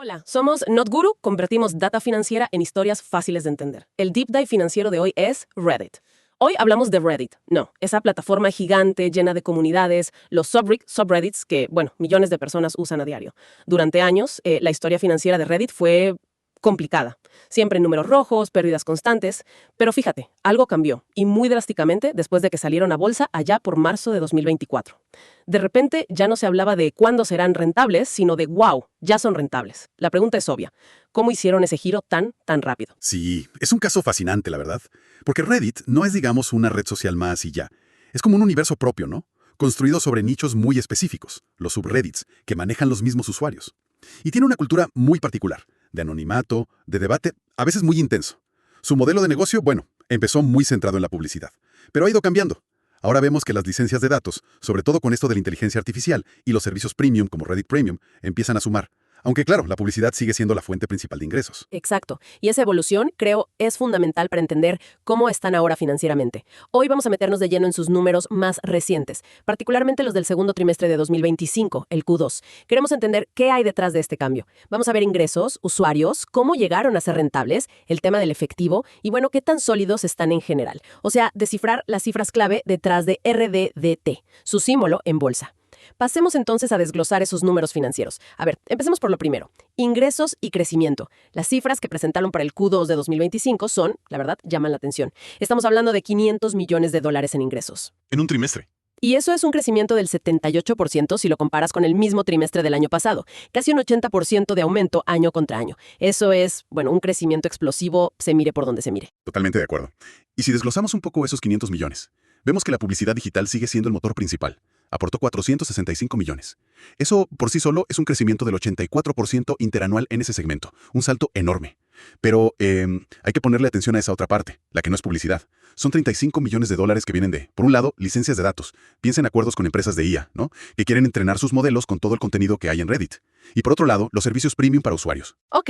Hola, somos NotGuru, convertimos data financiera en historias fáciles de entender. El deep dive financiero de hoy es Reddit. Hoy hablamos de Reddit. No, esa plataforma gigante llena de comunidades, los subreddits que, millones de personas usan a diario. Durante años, la historia financiera de Reddit fue complicada. Siempre en números rojos, pérdidas constantes. Pero fíjate, algo cambió, y muy drásticamente después de que salieron a bolsa allá por marzo de 2024. De repente ya no se hablaba de cuándo serán rentables, sino de wow, ya son rentables. La pregunta es obvia. ¿Cómo hicieron ese giro tan rápido? Sí, es un caso fascinante, la verdad. Porque Reddit no es, digamos, una red social más y ya. Es como un universo propio, ¿no? Construido sobre nichos muy específicos, los subreddits, que manejan los mismos usuarios. Y tiene una cultura muy particular, de anonimato, de debate, a veces muy intenso. Su modelo de negocio, empezó muy centrado en la publicidad, pero ha ido cambiando. Ahora vemos que las licencias de datos, sobre todo con esto de la inteligencia artificial y los servicios premium como Reddit Premium, empiezan a sumar. Aunque claro, la publicidad sigue siendo la fuente principal de ingresos. Exacto. Y esa evolución, creo, es fundamental para entender cómo están ahora financieramente. Hoy vamos a meternos de lleno en sus números más recientes, particularmente los del segundo trimestre de 2025, el Q2. Queremos entender qué hay detrás de este cambio. Vamos a ver ingresos, usuarios, cómo llegaron a ser rentables, el tema del efectivo y, qué tan sólidos están en general. O sea, descifrar las cifras clave detrás de RDDT, su símbolo en bolsa. Pasemos entonces a desglosar esos números financieros. A ver, empecemos por lo primero. Ingresos y crecimiento. Las cifras que presentaron para el Q2 de 2025 son, la verdad, llaman la atención. Estamos hablando de $500 millones en ingresos. En un trimestre. Y eso es un crecimiento del 78% si lo comparas con el mismo trimestre del año pasado. Casi un 80% de aumento año contra año. Eso es, un crecimiento explosivo, se mire por donde se mire. Totalmente de acuerdo. Y si desglosamos un poco esos 500 millones, vemos que la publicidad digital sigue siendo el motor principal. Aportó 465 millones. Eso por sí solo es un crecimiento del 84% interanual en ese segmento. Un salto enorme. Pero hay que ponerle atención a esa otra parte, la que no es publicidad. Son 35 millones de dólares que vienen de, por un lado, licencias de datos. Piensa en acuerdos con empresas de IA, ¿no? Que quieren entrenar sus modelos con todo el contenido que hay en Reddit. Y por otro lado, los servicios premium para usuarios. Ok,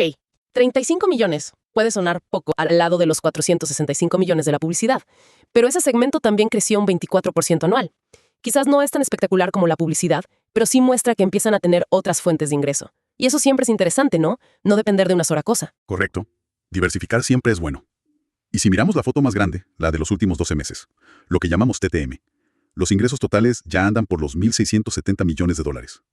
35 millones. Puede sonar poco al lado de los 465 millones de la publicidad. Pero ese segmento también creció un 24% anual. Quizás no es tan espectacular como la publicidad, pero sí muestra que empiezan a tener otras fuentes de ingreso. Y eso siempre es interesante, ¿no? No depender de una sola cosa. Correcto. Diversificar siempre es bueno. Y si miramos la foto más grande, la de los últimos 12 meses, lo que llamamos TTM, los ingresos totales ya andan por los 1.670 millones de dólares.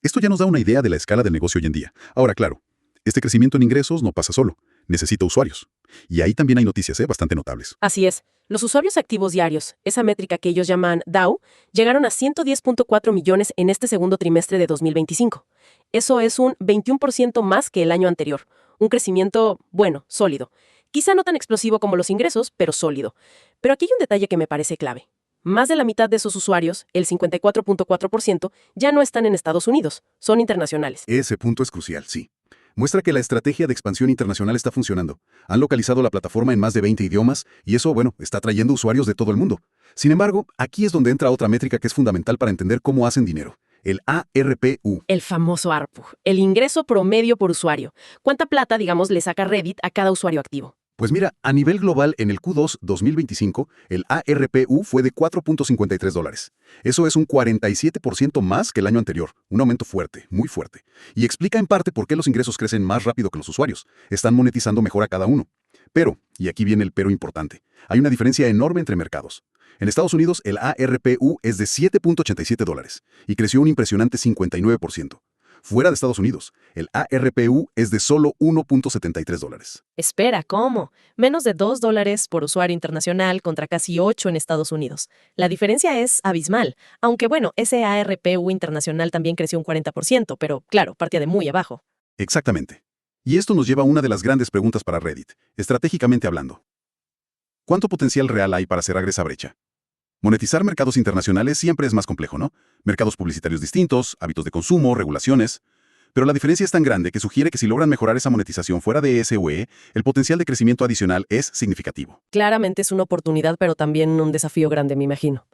Esto ya nos da una idea de la escala del negocio hoy en día. Ahora, claro, este crecimiento en ingresos no pasa solo, necesita usuarios. Y ahí también hay noticias, bastante notables. Así es. Los usuarios activos diarios, esa métrica que ellos llaman DAU, llegaron a 110.4 millones en este segundo trimestre de 2025. Eso es un 21% más que el año anterior. Un crecimiento, sólido. Quizá no tan explosivo como los ingresos, pero sólido. Pero aquí hay un detalle que me parece clave. Más de la mitad de esos usuarios, el 54.4%, ya no están en Estados Unidos, son internacionales. Ese punto es crucial, sí. Muestra que la estrategia de expansión internacional está funcionando. Han localizado la plataforma en más de 20 idiomas y eso, está atrayendo usuarios de todo el mundo. Sin embargo, aquí es donde entra otra métrica que es fundamental para entender cómo hacen dinero. El ARPU. El famoso ARPU, el ingreso promedio por usuario. ¿Cuánta plata, le saca Reddit a cada usuario activo? Pues mira, a nivel global, en el Q2 2025, el ARPU fue de $4.53. Eso es un 47% más que el año anterior, un aumento fuerte, muy fuerte. Y explica en parte por qué los ingresos crecen más rápido que los usuarios. Están monetizando mejor a cada uno. Pero, y aquí viene el pero importante, hay una diferencia enorme entre mercados. En Estados Unidos, el ARPU es de $7.87 y creció un impresionante 59%. Fuera de Estados Unidos, el ARPU es de solo $1.73. Espera, ¿cómo? Menos de $2 por usuario internacional contra casi 8 en Estados Unidos. La diferencia es abismal, aunque ese ARPU internacional también creció un 40%, pero claro, partía de muy abajo. Exactamente. Y esto nos lleva a una de las grandes preguntas para Reddit, estratégicamente hablando. ¿Cuánto potencial real hay para cerrar esa brecha? Monetizar mercados internacionales siempre es más complejo, ¿no? Mercados publicitarios distintos, hábitos de consumo, regulaciones. Pero la diferencia es tan grande que sugiere que si logran mejorar esa monetización fuera de SUE, el potencial de crecimiento adicional es significativo. Claramente es una oportunidad, pero también un desafío grande, me imagino.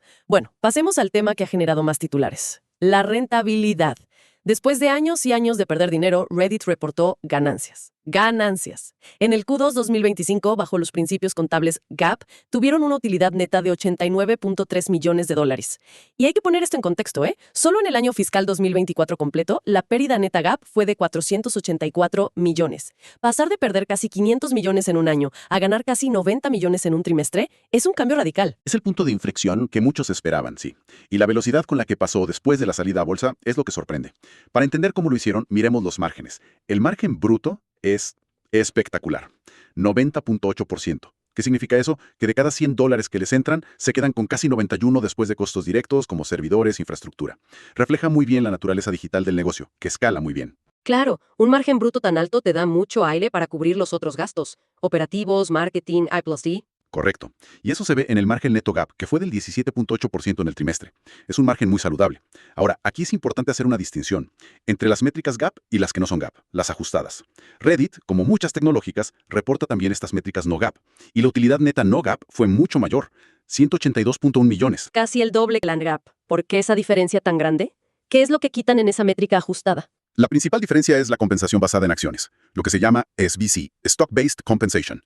Pasemos al tema que ha generado más titulares. La rentabilidad. Después de años y años de perder dinero, Reddit reportó ganancias. Ganancias. En el Q2 2025, bajo los principios contables GAAP, tuvieron una utilidad neta de 89.3 millones de dólares. Y hay que poner esto en contexto, ¿eh? Solo en el año fiscal 2024 completo, la pérdida neta GAAP fue de 484 millones. Pasar de perder casi 500 millones en un año a ganar casi 90 millones en un trimestre es un cambio radical. Es el punto de inflexión que muchos esperaban, sí. Y la velocidad con la que pasó después de la salida a bolsa es lo que sorprende. Para entender cómo lo hicieron, miremos los márgenes. El margen bruto es espectacular, 90.8%. ¿Qué significa eso? Que de cada $100 que les entran, se quedan con casi 91 después de costos directos como servidores, infraestructura. Refleja muy bien la naturaleza digital del negocio, que escala muy bien. Claro, un margen bruto tan alto te da mucho aire para cubrir los otros gastos, operativos, marketing, I+D. Correcto. Y eso se ve en el margen neto GAAP, que fue del 17.8% en el trimestre. Es un margen muy saludable. Ahora, aquí es importante hacer una distinción entre las métricas GAAP y las que no son GAAP, las ajustadas. Reddit, como muchas tecnológicas, reporta también estas métricas no GAAP. Y la utilidad neta no GAAP fue mucho mayor, 182.1 millones. Casi el doble que la GAAP. ¿Por qué esa diferencia tan grande? ¿Qué es lo que quitan en esa métrica ajustada? La principal diferencia es la compensación basada en acciones, lo que se llama SBC, Stock-Based Compensation.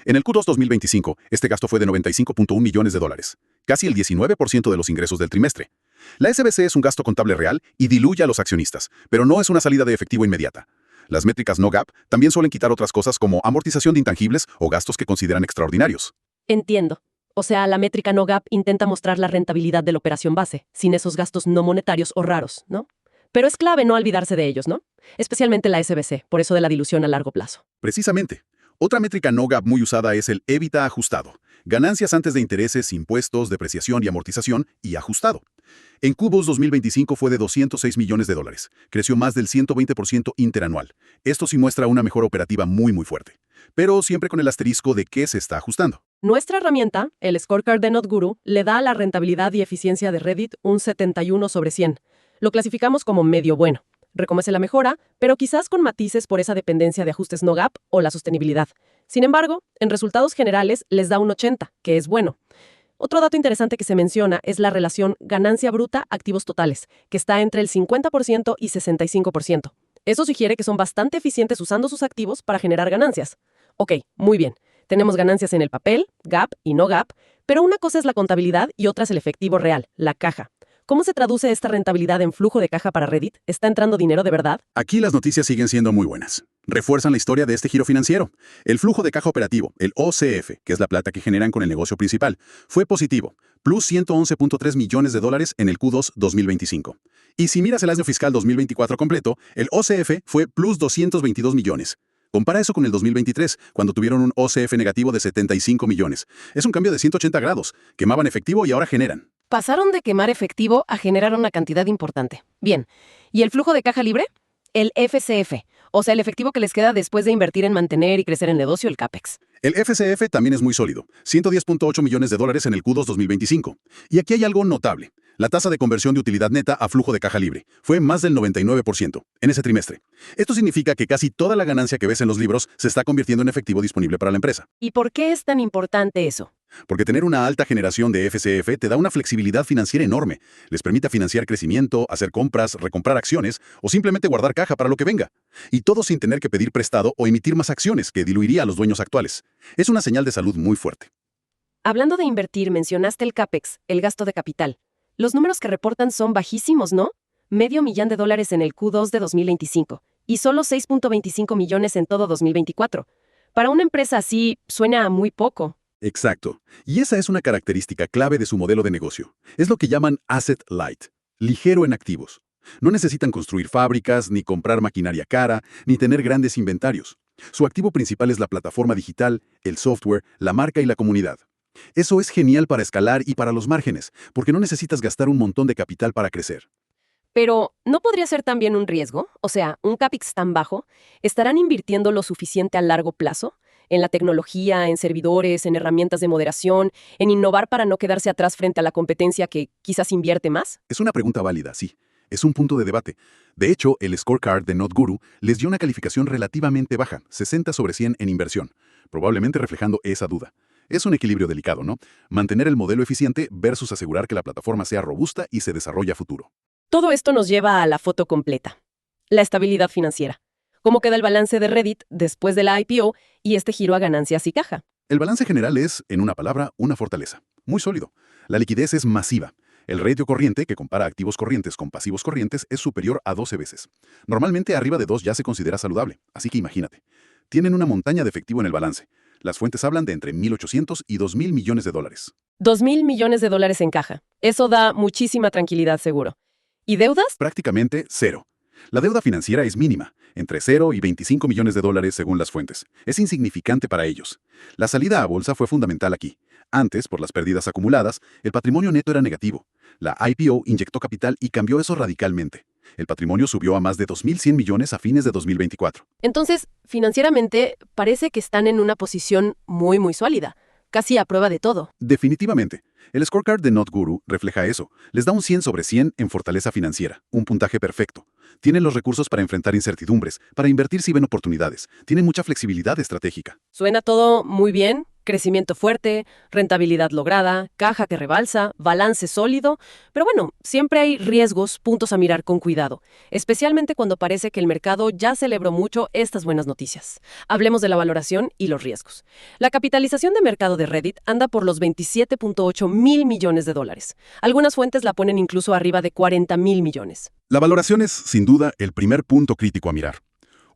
En el Q2 2025, este gasto fue de 95.1 millones de dólares, casi el 19% de los ingresos del trimestre. La SBC es un gasto contable real y diluye a los accionistas, pero no es una salida de efectivo inmediata. Las métricas no GAAP también suelen quitar otras cosas como amortización de intangibles o gastos que consideran extraordinarios. Entiendo. O sea, la métrica no GAAP intenta mostrar la rentabilidad de la operación base, sin esos gastos no monetarios o raros, ¿no? Pero es clave no olvidarse de ellos, ¿no? Especialmente la SBC, por eso de la dilución a largo plazo. Precisamente. Otra métrica no GAAP muy usada es el EBITDA ajustado. Ganancias antes de intereses, impuestos, depreciación y amortización, y ajustado. En Q2 2025 fue de 206 millones de dólares. Creció más del 120% interanual. Esto sí muestra una mejora operativa muy fuerte. Pero siempre con el asterisco de qué se está ajustando. Nuestra herramienta, el Scorecard de NotGuru, le da a la rentabilidad y eficiencia de Reddit un 71 sobre 100. Lo clasificamos como medio bueno. Reconoce la mejora, pero quizás con matices por esa dependencia de ajustes no GAAP o la sostenibilidad. Sin embargo, en resultados generales les da un 80, que es bueno. Otro dato interesante que se menciona es la relación ganancia bruta activos totales, que está entre el 50% y 65%. Eso sugiere que son bastante eficientes usando sus activos para generar ganancias. Ok, muy bien. Tenemos ganancias en el papel, GAAP y no GAAP, pero una cosa es la contabilidad y otra es el efectivo real, la caja. ¿Cómo se traduce esta rentabilidad en flujo de caja para Reddit? ¿Está entrando dinero de verdad? Aquí las noticias siguen siendo muy buenas. Refuerzan la historia de este giro financiero. El flujo de caja operativo, el OCF, que es la plata que generan con el negocio principal, fue positivo, plus 111.3 millones de dólares en el Q2 2025. Y si miras el año fiscal 2024 completo, el OCF fue plus 222 millones. Compara eso con el 2023, cuando tuvieron un OCF negativo de 75 millones. Es un cambio de 180 grados. Quemaban efectivo y ahora generan. Pasaron de quemar efectivo a generar una cantidad importante. Bien. ¿Y el flujo de caja libre? El FCF, o sea, el efectivo que les queda después de invertir en mantener y crecer el negocio, el CAPEX. El FCF también es muy sólido, 110.8 millones de dólares en el Q2 2025. Y aquí hay algo notable. La tasa de conversión de utilidad neta a flujo de caja libre fue más del 99% en ese trimestre. Esto significa que casi toda la ganancia que ves en los libros se está convirtiendo en efectivo disponible para la empresa. ¿Y por qué es tan importante eso? Porque tener una alta generación de FCF te da una flexibilidad financiera enorme. Les permite financiar crecimiento, hacer compras, recomprar acciones o simplemente guardar caja para lo que venga. Y todo sin tener que pedir prestado o emitir más acciones que diluiría a los dueños actuales. Es una señal de salud muy fuerte. Hablando de invertir, mencionaste el CAPEX, el gasto de capital. Los números que reportan son bajísimos, ¿no? $500,000 en el Q2 de 2025 y solo 6.25 millones en todo 2024. Para una empresa así, suena muy poco. Exacto. Y esa es una característica clave de su modelo de negocio. Es lo que llaman asset light, ligero en activos. No necesitan construir fábricas, ni comprar maquinaria cara, ni tener grandes inventarios. Su activo principal es la plataforma digital, el software, la marca y la comunidad. Eso es genial para escalar y para los márgenes, porque no necesitas gastar un montón de capital para crecer. Pero, ¿no podría ser también un riesgo? O sea, un CAPEX tan bajo, ¿estarán invirtiendo lo suficiente a largo plazo? En la tecnología, en servidores, en herramientas de moderación, en innovar para no quedarse atrás frente a la competencia que quizás invierte más? Es una pregunta válida, sí. Es un punto de debate. De hecho, el Scorecard de NotGuru les dio una calificación relativamente baja, 60 sobre 100 en inversión, probablemente reflejando esa duda. Es un equilibrio delicado, ¿no? Mantener el modelo eficiente versus asegurar que la plataforma sea robusta y se desarrolle a futuro. Todo esto nos lleva a la foto completa. La estabilidad financiera. ¿Cómo queda el balance de Reddit después de la IPO y este giro a ganancias y caja? El balance general es, en una palabra, una fortaleza. Muy sólido. La liquidez es masiva. El ratio corriente, que compara activos corrientes con pasivos corrientes, es superior a 12 veces. Normalmente arriba de 2 ya se considera saludable, así que imagínate. Tienen una montaña de efectivo en el balance. Las fuentes hablan de entre 1.800 y 2.000 millones de dólares. 2.000 millones de dólares en caja. Eso da muchísima tranquilidad, seguro. ¿Y deudas? Prácticamente cero. La deuda financiera es mínima, entre 0 y 25 millones de dólares según las fuentes. Es insignificante para ellos. La salida a bolsa fue fundamental aquí. Antes, por las pérdidas acumuladas, el patrimonio neto era negativo. La IPO inyectó capital y cambió eso radicalmente. El patrimonio subió a más de 2.100 millones a fines de 2024. Entonces, financieramente, parece que están en una posición muy sólida, casi a prueba de todo. Definitivamente. El scorecard de NotGuru refleja eso. Les da un 100 sobre 100 en fortaleza financiera, un puntaje perfecto. Tienen los recursos para enfrentar incertidumbres, para invertir si ven oportunidades. Tienen mucha flexibilidad estratégica. Suena todo muy bien. Crecimiento fuerte, rentabilidad lograda, caja que rebalsa, balance sólido. Pero bueno, siempre hay riesgos, puntos a mirar con cuidado, especialmente cuando parece que el mercado ya celebró mucho estas buenas noticias. Hablemos de la valoración y los riesgos. La capitalización de mercado de Reddit anda por los 27.8 mil millones de dólares. Algunas fuentes la ponen incluso arriba de 40 mil millones. La valoración es, sin duda, el primer punto crítico a mirar.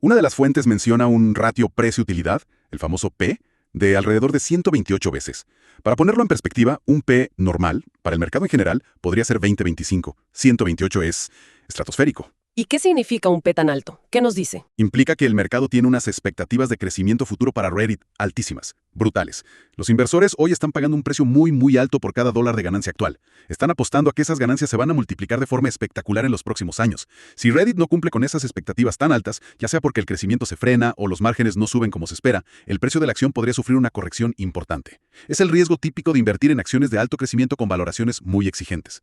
Una de las fuentes menciona un ratio precio-utilidad, el famoso P, de alrededor de 128 veces. Para ponerlo en perspectiva, un P normal, para el mercado en general, podría ser 20-25. 128 es estratosférico. ¿Y qué significa un P tan alto? ¿Qué nos dice? Implica que el mercado tiene unas expectativas de crecimiento futuro para Reddit altísimas, brutales. Los inversores hoy están pagando un precio muy alto por cada dólar de ganancia actual. Están apostando a que esas ganancias se van a multiplicar de forma espectacular en los próximos años. Si Reddit no cumple con esas expectativas tan altas, ya sea porque el crecimiento se frena o los márgenes no suben como se espera, el precio de la acción podría sufrir una corrección importante. Es el riesgo típico de invertir en acciones de alto crecimiento con valoraciones muy exigentes.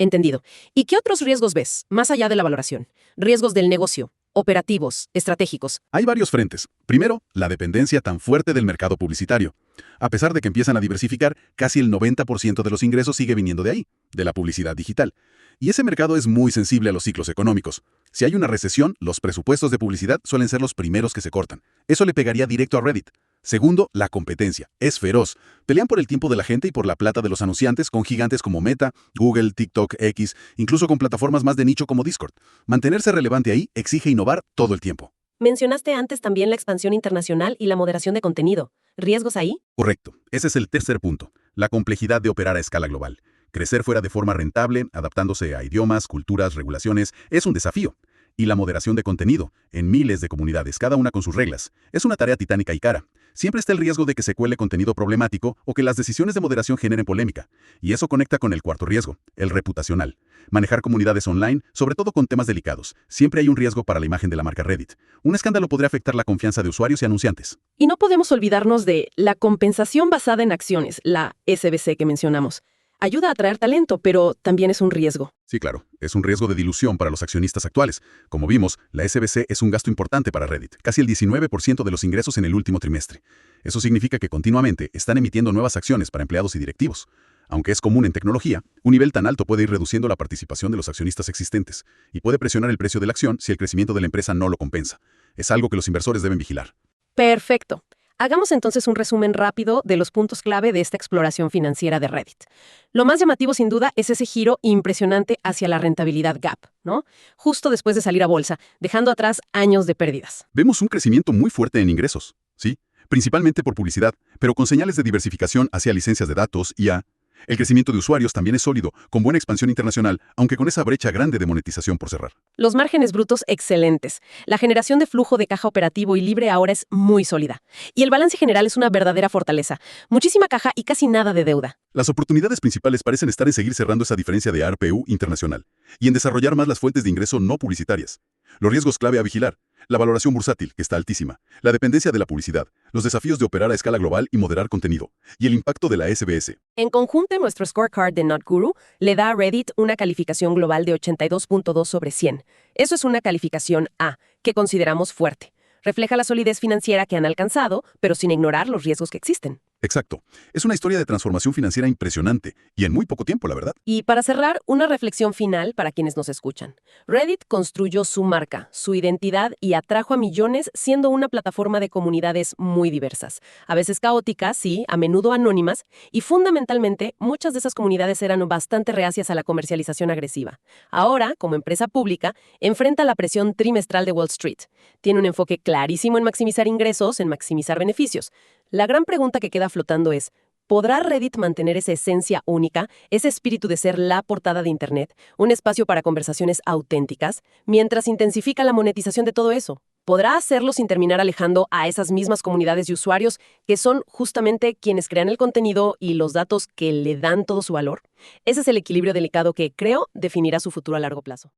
Entendido. ¿Y qué otros riesgos ves, más allá de la valoración? Riesgos del negocio, operativos, estratégicos. Hay varios frentes. Primero, la dependencia tan fuerte del mercado publicitario. A pesar de que empiezan a diversificar, casi el 90% de los ingresos sigue viniendo de ahí, de la publicidad digital. Y ese mercado es muy sensible a los ciclos económicos. Si hay una recesión, los presupuestos de publicidad suelen ser los primeros que se cortan. Eso le pegaría directo a Reddit. Segundo, la competencia. Es feroz. Pelean por el tiempo de la gente y por la plata de los anunciantes con gigantes como Meta, Google, TikTok, X, incluso con plataformas más de nicho como Discord. Mantenerse relevante ahí exige innovar todo el tiempo. Mencionaste antes también la expansión internacional y la moderación de contenido. ¿Riesgos ahí? Correcto. Ese es el tercer punto. La complejidad de operar a escala global. Crecer fuera de forma rentable, adaptándose a idiomas, culturas, regulaciones, es un desafío. Y la moderación de contenido, en miles de comunidades, cada una con sus reglas, es una tarea titánica y cara. Siempre está el riesgo de que se cuele contenido problemático o que las decisiones de moderación generen polémica. Y eso conecta con el cuarto riesgo, el reputacional. Manejar comunidades online, sobre todo con temas delicados. Siempre hay un riesgo para la imagen de la marca Reddit. Un escándalo podría afectar la confianza de usuarios y anunciantes. Y no podemos olvidarnos de la compensación basada en acciones, la SBC que mencionamos. Ayuda a atraer talento, pero también es un riesgo. Sí, claro, es un riesgo de dilución para los accionistas actuales. Como vimos, la SBC es un gasto importante para Reddit, casi el 19% de los ingresos en el último trimestre. Eso significa que continuamente están emitiendo nuevas acciones para empleados y directivos. Aunque es común en tecnología, un nivel tan alto puede ir reduciendo la participación de los accionistas existentes y puede presionar el precio de la acción si el crecimiento de la empresa no lo compensa. Es algo que los inversores deben vigilar. Perfecto. Hagamos entonces un resumen rápido de los puntos clave de esta exploración financiera de Reddit. Lo más llamativo, sin duda, es ese giro impresionante hacia la rentabilidad gap, ¿no? Justo después de salir a bolsa, dejando atrás años de pérdidas. Vemos un crecimiento muy fuerte en ingresos, ¿sí? Principalmente por publicidad, pero con señales de diversificación hacia licencias de datos, IA. El crecimiento de usuarios también es sólido, con buena expansión internacional, aunque con esa brecha grande de monetización por cerrar. Los márgenes brutos excelentes. La generación de flujo de caja operativo y libre ahora es muy sólida. Y el balance general es una verdadera fortaleza. Muchísima caja y casi nada de deuda. Las oportunidades principales parecen estar en seguir cerrando esa diferencia de ARPU internacional y en desarrollar más las fuentes de ingreso no publicitarias. Los riesgos clave a vigilar. La valoración bursátil, que está altísima, la dependencia de la publicidad, los desafíos de operar a escala global y moderar contenido, y el impacto de la SBC. En conjunto, nuestro scorecard de NotGuru le da a Reddit una calificación global de 82.2 sobre 100. Eso es una calificación A, que consideramos fuerte. Refleja la solidez financiera que han alcanzado, pero sin ignorar los riesgos que existen. Exacto. Es una historia de transformación financiera impresionante, y en muy poco tiempo, la verdad. Y para cerrar, una reflexión final para quienes nos escuchan. Reddit construyó su marca, su identidad y atrajo a millones siendo una plataforma de comunidades muy diversas. A veces caóticas, sí, a menudo anónimas, y fundamentalmente muchas de esas comunidades eran bastante reacias a la comercialización agresiva. Ahora, como empresa pública, enfrenta la presión trimestral de Wall Street. Tiene un enfoque clarísimo en maximizar ingresos, en maximizar beneficios. La gran pregunta que queda flotando es, ¿podrá Reddit mantener esa esencia única, ese espíritu de ser la portada de Internet, un espacio para conversaciones auténticas, mientras intensifica la monetización de todo eso? ¿Podrá hacerlo sin terminar alejando a esas mismas comunidades de usuarios que son justamente quienes crean el contenido y los datos que le dan todo su valor? Ese es el equilibrio delicado que, creo, definirá su futuro a largo plazo.